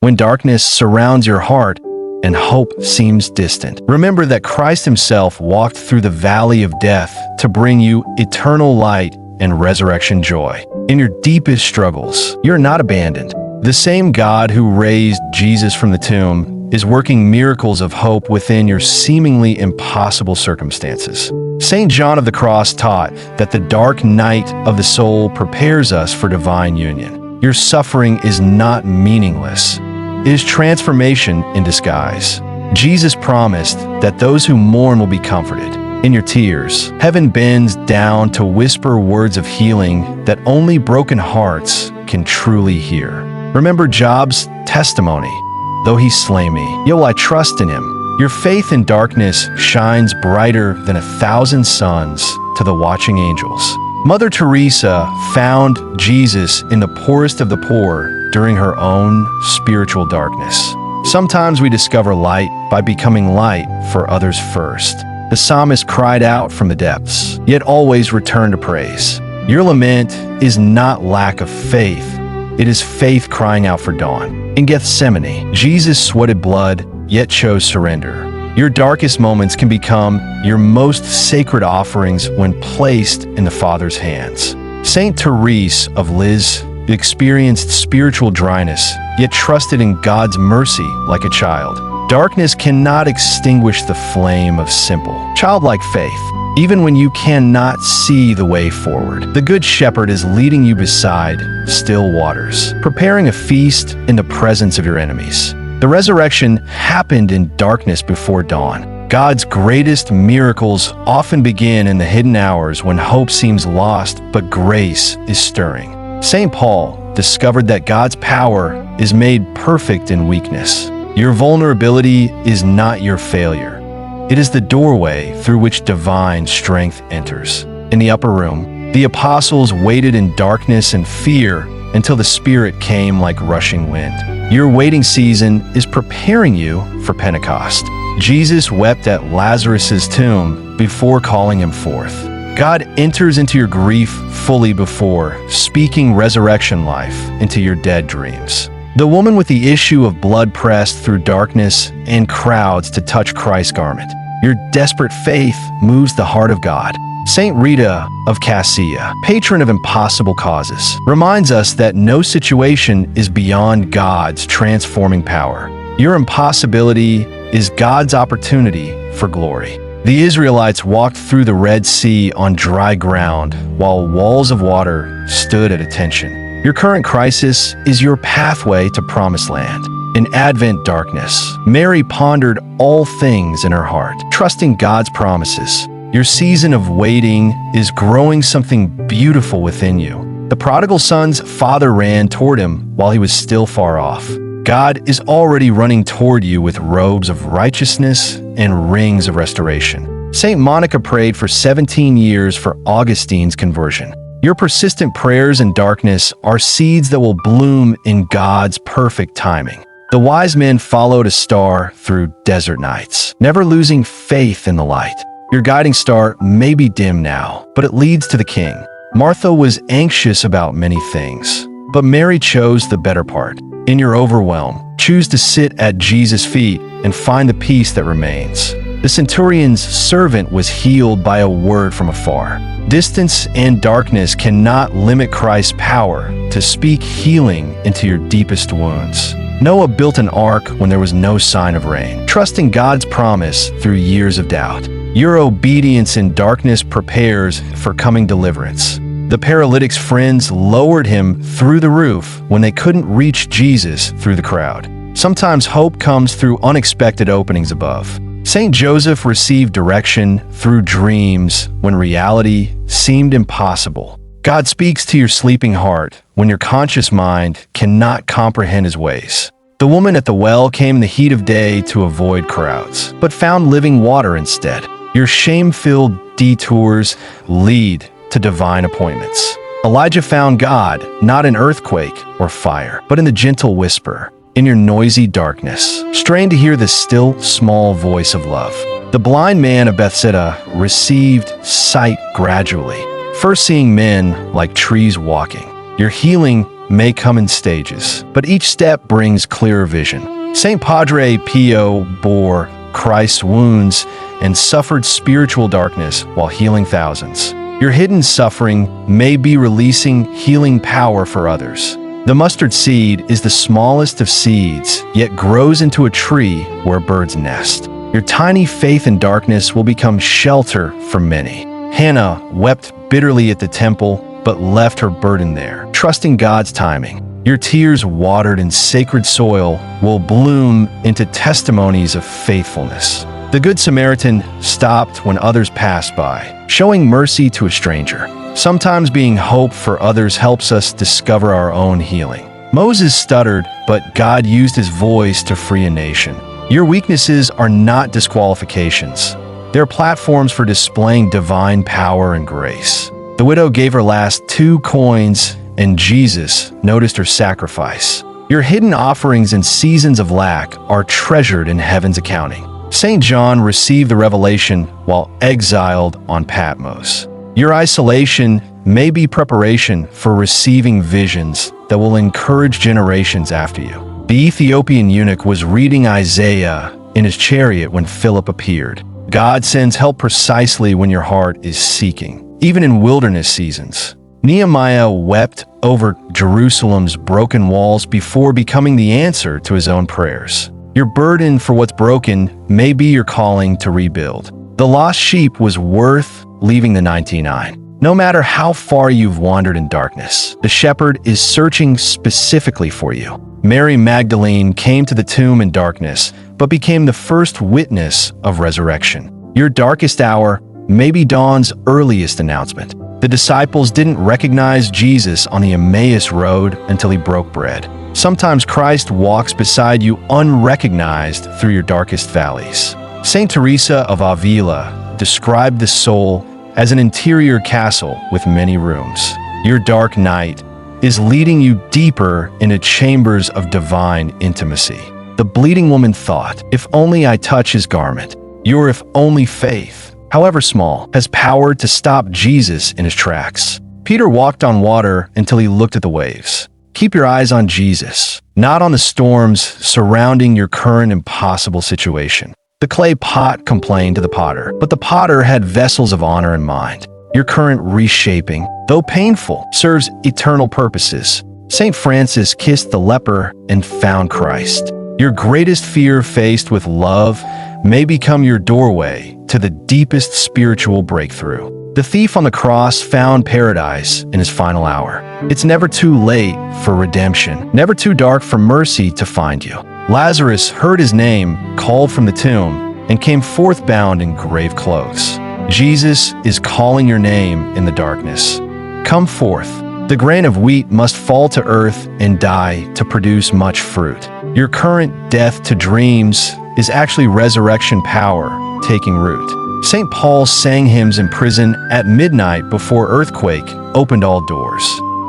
when darkness surrounds your heart and hope seems distant. Remember that Christ himself walked through the valley of death to bring you eternal light and resurrection joy. In your deepest struggles, you're not abandoned. The same God who raised Jesus from the tomb is working miracles of hope within your seemingly impossible circumstances. St. John of the Cross taught that the dark night of the soul prepares us for divine union. Your suffering is not meaningless. It is transformation in disguise. Jesus promised that those who mourn will be comforted. In your tears, heaven bends down to whisper words of healing that only broken hearts can truly hear. Remember Job's testimony. Though he slay me, yet will I trust in him. Your faith in darkness shines brighter than 1,000 suns to the watching angels. Mother Teresa found Jesus in the poorest of the poor during her own spiritual darkness. Sometimes we discover light by becoming light for others first. The psalmist cried out from the depths, yet always returned to praise. Your lament is not lack of faith. It is faith crying out for dawn. In Gethsemane, Jesus sweated blood, yet chose surrender. Your darkest moments can become your most sacred offerings when placed in the Father's hands. Saint Therese of Lisieux experienced spiritual dryness, yet trusted in God's mercy like a child. Darkness cannot extinguish the flame of simple, childlike faith, even when you cannot see the way forward. The Good Shepherd is leading you beside still waters, preparing a feast in the presence of your enemies. The resurrection happened in darkness before dawn. God's greatest miracles often begin in the hidden hours when hope seems lost, but grace is stirring. St. Paul discovered that God's power is made perfect in weakness. Your vulnerability is not your failure. It is the doorway through which divine strength enters. In the upper room, the apostles waited in darkness and fear until the Spirit came like rushing wind. Your waiting season is preparing you for Pentecost. Jesus wept at Lazarus's tomb before calling him forth. God enters into your grief fully before speaking resurrection life into your dead dreams. The woman with the issue of blood pressed through darkness and crowds to touch Christ's garment. Your desperate faith moves the heart of God. Saint Rita of Cassia, patron of impossible causes, reminds us that no situation is beyond God's transforming power. Your impossibility is God's opportunity for glory. The Israelites walked through the Red Sea on dry ground, while walls of water stood at attention. Your current crisis is your pathway to Promised Land. In Advent darkness, Mary pondered all things in her heart, trusting God's promises. Your season of waiting is growing something beautiful within you. The prodigal son's father ran toward him while he was still far off. God is already running toward you with robes of righteousness and rings of restoration. Saint Monica prayed for 17 years for Augustine's conversion. Your persistent prayers in darkness are seeds that will bloom in God's perfect timing. The wise men followed a star through desert nights, never losing faith in the light. Your guiding star may be dim now, but it leads to the King. Martha was anxious about many things, but Mary chose the better part. In your overwhelm, choose to sit at Jesus' feet and find the peace that remains. The centurion's servant was healed by a word from afar. Distance and darkness cannot limit Christ's power to speak healing into your deepest wounds. Noah built an ark when there was no sign of rain, trusting God's promise through years of doubt. Your obedience in darkness prepares for coming deliverance. The paralytic's friends lowered him through the roof when they couldn't reach Jesus through the crowd. Sometimes hope comes through unexpected openings above. Saint Joseph received direction through dreams when reality seemed impossible. God speaks to your sleeping heart when your conscious mind cannot comprehend his ways. The woman at the well came in the heat of day to avoid crowds, but found living water instead. Your shame-filled detours lead to divine appointments. Elijah found God not in earthquake or fire, but in the gentle whisper. In your noisy darkness, strain to hear the still, small voice of love. The blind man of Bethsaida received sight gradually, first seeing men like trees walking. Your healing may come in stages, but each step brings clearer vision. Saint Padre Pio bore Christ's wounds and suffered spiritual darkness while healing thousands. Your hidden suffering may be releasing healing power for others. The mustard seed is the smallest of seeds, yet grows into a tree where birds nest. Your tiny faith in darkness will become shelter for many. Hannah wept bitterly at the temple, but left her burden there, trusting God's timing. Your tears watered in sacred soil will bloom into testimonies of faithfulness. The Good Samaritan stopped when others passed by, showing mercy to a stranger. Sometimes being hope for others helps us discover our own healing. Moses stuttered, but God used his voice to free a nation. Your weaknesses are not disqualifications. They're platforms for displaying divine power and grace. The widow gave her last 2 coins, and Jesus noticed her sacrifice. Your hidden offerings in seasons of lack are treasured in heaven's accounting. St. John received the revelation while exiled on Patmos. Your isolation may be preparation for receiving visions that will encourage generations after you. The Ethiopian eunuch was reading Isaiah in his chariot when Philip appeared. God sends help precisely when your heart is seeking, even in wilderness seasons. Nehemiah wept over Jerusalem's broken walls before becoming the answer to his own prayers. Your burden for what's broken may be your calling to rebuild. The lost sheep was worth leaving the 99. No matter how far you've wandered in darkness, the shepherd is searching specifically for you. Mary Magdalene came to the tomb in darkness, but became the first witness of resurrection. Your darkest hour may be dawn's earliest announcement. The disciples didn't recognize Jesus on the Emmaus road until he broke bread. Sometimes Christ walks beside you unrecognized through your darkest valleys. Saint Teresa of Avila described the soul as an interior castle with many rooms. Your dark night is leading you deeper into chambers of divine intimacy. The bleeding woman thought, if only I touch his garment. Your if only faith, however small, has power to stop Jesus in his tracks. Peter walked on water until he looked at the waves. Keep your eyes on Jesus, not on the storms surrounding your current impossible situation. The clay pot complained to the potter, but the potter had vessels of honor in mind. Your current reshaping, though painful, serves eternal purposes. St. Francis kissed the leper and found Christ. Your greatest fear faced with love may become your doorway to the deepest spiritual breakthrough. The thief on the cross found paradise in his final hour. It's never too late for redemption, never too dark for mercy to find you. Lazarus heard his name called from the tomb and came forth bound in grave clothes. Jesus is calling your name in the darkness. Come forth. The grain of wheat must fall to earth and die to produce much fruit. Your current death to dreams is actually resurrection power taking root. St. Paul sang hymns in prison at midnight before earthquake opened all doors.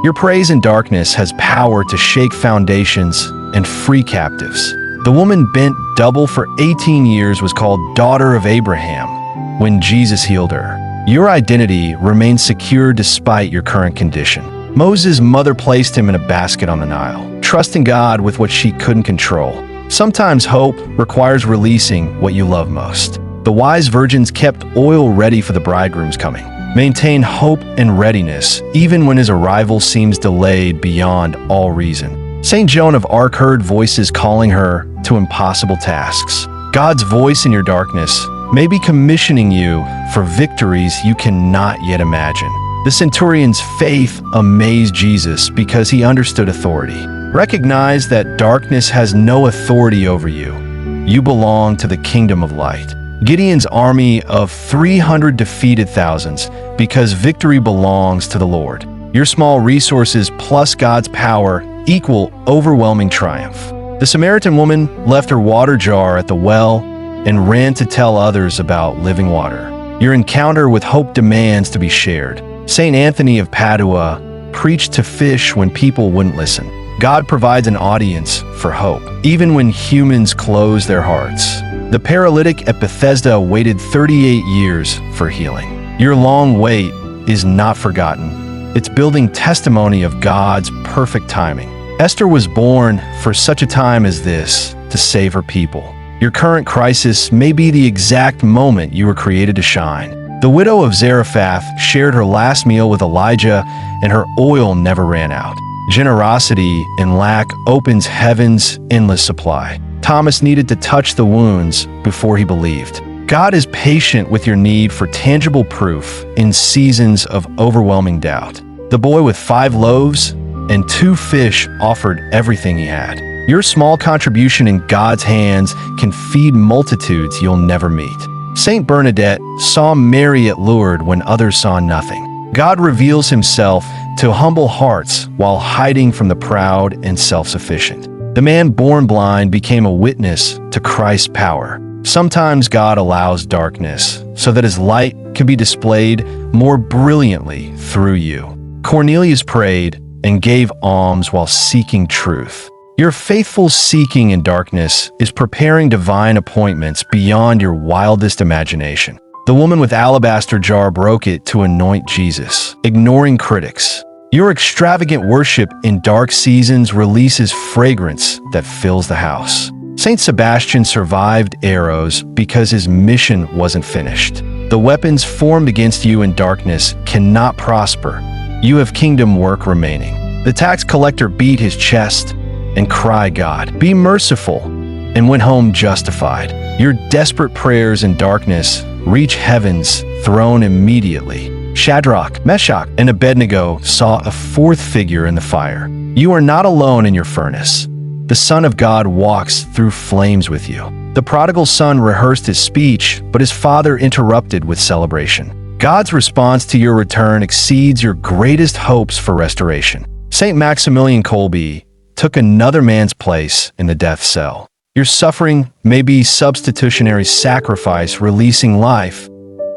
Your praise in darkness has power to shake foundations and free captives. The woman bent double for 18 years was called Daughter of Abraham when Jesus healed her. Your identity remains secure despite your current condition. Moses' mother placed him in a basket on the Nile, trusting God with what she couldn't control. Sometimes hope requires releasing what you love most. The wise virgins kept oil ready for the bridegroom's coming. Maintain hope and readiness, even when his arrival seems delayed beyond all reason. St. Joan of Arc heard voices calling her to impossible tasks. God's voice in your darkness may be commissioning you for victories you cannot yet imagine. The centurion's faith amazed Jesus because he understood authority. Recognize that darkness has no authority over you. You belong to the kingdom of light. Gideon's army of 300 defeated thousands because victory belongs to the Lord. Your small resources plus God's power equal overwhelming triumph. The Samaritan woman left her water jar at the well and ran to tell others about living water. Your encounter with hope demands to be shared. St. Anthony of Padua preached to fish when people wouldn't listen. God provides an audience for hope, even when humans close their hearts. The paralytic at Bethesda waited 38 years for healing. Your long wait is not forgotten. It's building testimony of God's perfect timing. Esther was born for such a time as this to save her people. Your current crisis may be the exact moment you were created to shine. The widow of Zarephath shared her last meal with Elijah, and her oil never ran out. Generosity in lack opens heaven's endless supply. Thomas needed to touch the wounds before he believed. God is patient with your need for tangible proof in seasons of overwhelming doubt. The boy with 5 loaves and 2 fish offered everything he had. Your small contribution in God's hands can feed multitudes you'll never meet. Saint Bernadette saw Mary at Lourdes when others saw nothing. God reveals himself to humble hearts while hiding from the proud and self-sufficient. The man born blind became a witness to Christ's power. Sometimes God allows darkness so that his light can be displayed more brilliantly through you. Cornelius prayed and gave alms while seeking truth. Your faithful seeking in darkness is preparing divine appointments beyond your wildest imagination. The woman with alabaster jar broke it to anoint Jesus, ignoring critics. Your extravagant worship in dark seasons releases fragrance that fills the house. Saint Sebastian survived arrows because his mission wasn't finished. The weapons formed against you in darkness cannot prosper. You have kingdom work remaining. The tax collector beat his chest and cried, "God, be merciful," and went home justified. Your desperate prayers in darkness reach heaven's throne immediately. Shadrach, Meshach, and Abednego saw a 4th figure in the fire. You are not alone in your furnace. The Son of God walks through flames with you. The prodigal son rehearsed his speech, but his father interrupted with celebration. God's response to your return exceeds your greatest hopes for restoration. Saint Maximilian Kolbe took another man's place in the death cell. Your suffering may be substitutionary sacrifice, releasing life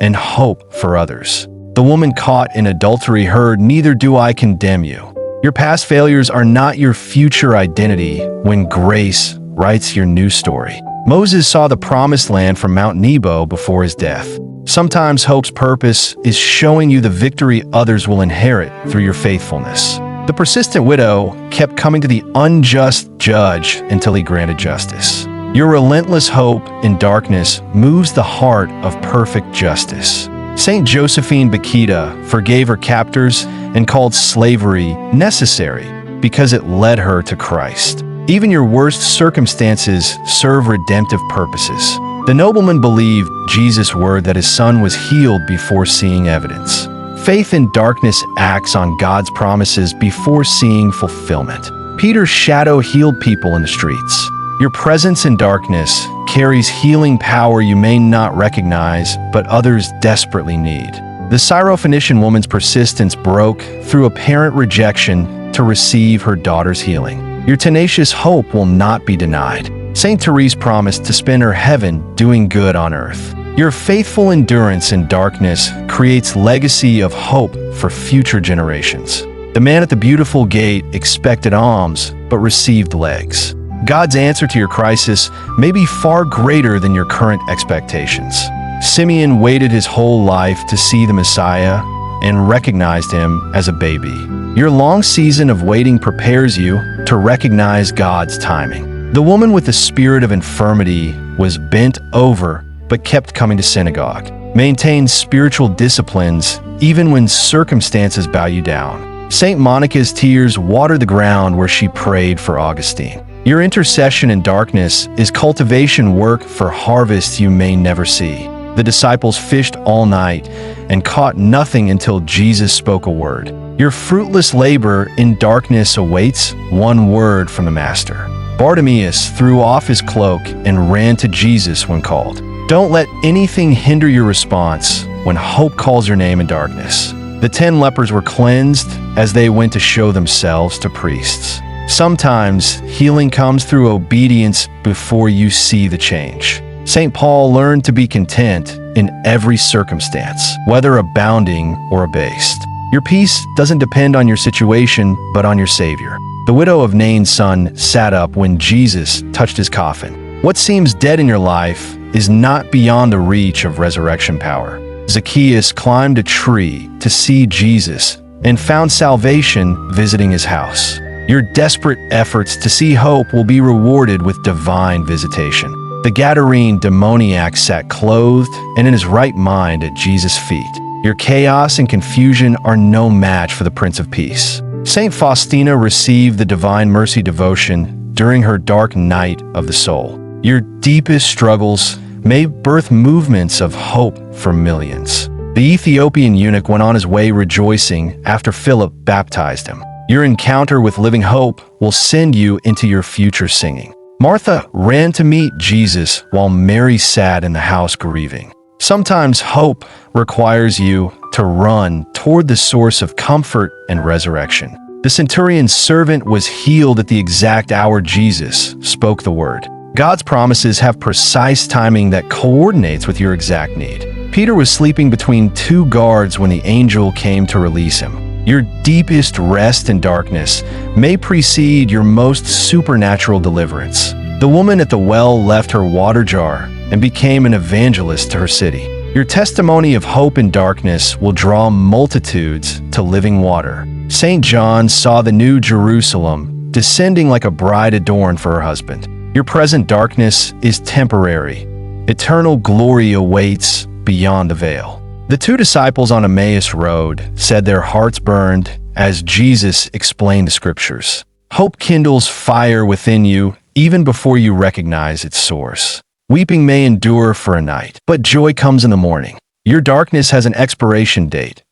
and hope for others. The woman caught in adultery heard, "Neither do I condemn you." Your past failures are not your future identity when grace writes your new story. Moses saw the promised land from Mount Nebo before his death. Sometimes hope's purpose is showing you the victory others will inherit through your faithfulness. The persistent widow kept coming to the unjust judge until he granted justice. Your relentless hope in darkness moves the heart of perfect justice. Saint Josephine Bakhita forgave her captors and called slavery necessary because it led her to Christ. Even your worst circumstances serve redemptive purposes. The nobleman believed Jesus' word that his son was healed before seeing evidence. Faith in darkness acts on God's promises before seeing fulfillment. Peter's shadow healed people in the streets. Your presence in darkness carries healing power you may not recognize, but others desperately need. The Syrophoenician woman's persistence broke through apparent rejection to receive her daughter's healing. Your tenacious hope will not be denied. Saint Therese promised to spend her heaven doing good on earth. Your faithful endurance in darkness creates legacy of hope for future generations. The man at the beautiful gate expected alms, but received legs. God's answer to your crisis may be far greater than your current expectations. Simeon waited his whole life to see the Messiah and recognized him as a baby. Your long season of waiting prepares you to recognize God's timing. The woman with the spirit of infirmity was bent over but kept coming to synagogue. Maintain spiritual disciplines even when circumstances bow you down. Saint Monica's tears watered the ground where she prayed for Augustine. Your intercession in darkness is cultivation work for harvests you may never see. The disciples fished all night and caught nothing until Jesus spoke a word. Your fruitless labor in darkness awaits one word from the Master. Bartimaeus threw off his cloak and ran to Jesus when called. Don't let anything hinder your response when hope calls your name in darkness. The 10 lepers were cleansed as they went to show themselves to priests. Sometimes healing comes through obedience before you see the change. St. Paul learned to be content in every circumstance, whether abounding or abased. Your peace doesn't depend on your situation, but on your Savior. The widow of Nain's son sat up when Jesus touched his coffin. What seems dead in your life is not beyond the reach of resurrection power. Zacchaeus climbed a tree to see Jesus and found salvation visiting his house. Your desperate efforts to see hope will be rewarded with divine visitation. The Gadarene demoniac sat clothed and in his right mind at Jesus' feet. Your chaos and confusion are no match for the Prince of Peace. Saint Faustina received the Divine Mercy devotion during her dark night of the soul. Your deepest struggles may birth movements of hope for millions. The Ethiopian eunuch went on his way rejoicing after Philip baptized him. Your encounter with living hope will send you into your future singing. Martha ran to meet Jesus while Mary sat in the house grieving. Sometimes hope requires you to run toward the source of comfort and resurrection. The centurion's servant was healed at the exact hour Jesus spoke the word. God's promises have precise timing that coordinates with your exact need. Peter was sleeping between two guards when the angel came to release him. Your deepest rest in darkness may precede your most supernatural deliverance. The woman at the well left her water jar and became an evangelist to her city. Your testimony of hope in darkness will draw multitudes to living water. St. John saw the New Jerusalem descending like a bride adorned for her husband. Your present darkness is temporary. Eternal glory awaits beyond the veil. The two disciples on Emmaus Road said their hearts burned as Jesus explained the scriptures. Hope kindles fire within you even before you recognize its source. Weeping may endure for a night, but joy comes in the morning. Your darkness has an expiration date.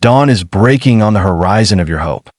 Dawn is breaking on the horizon of your hope.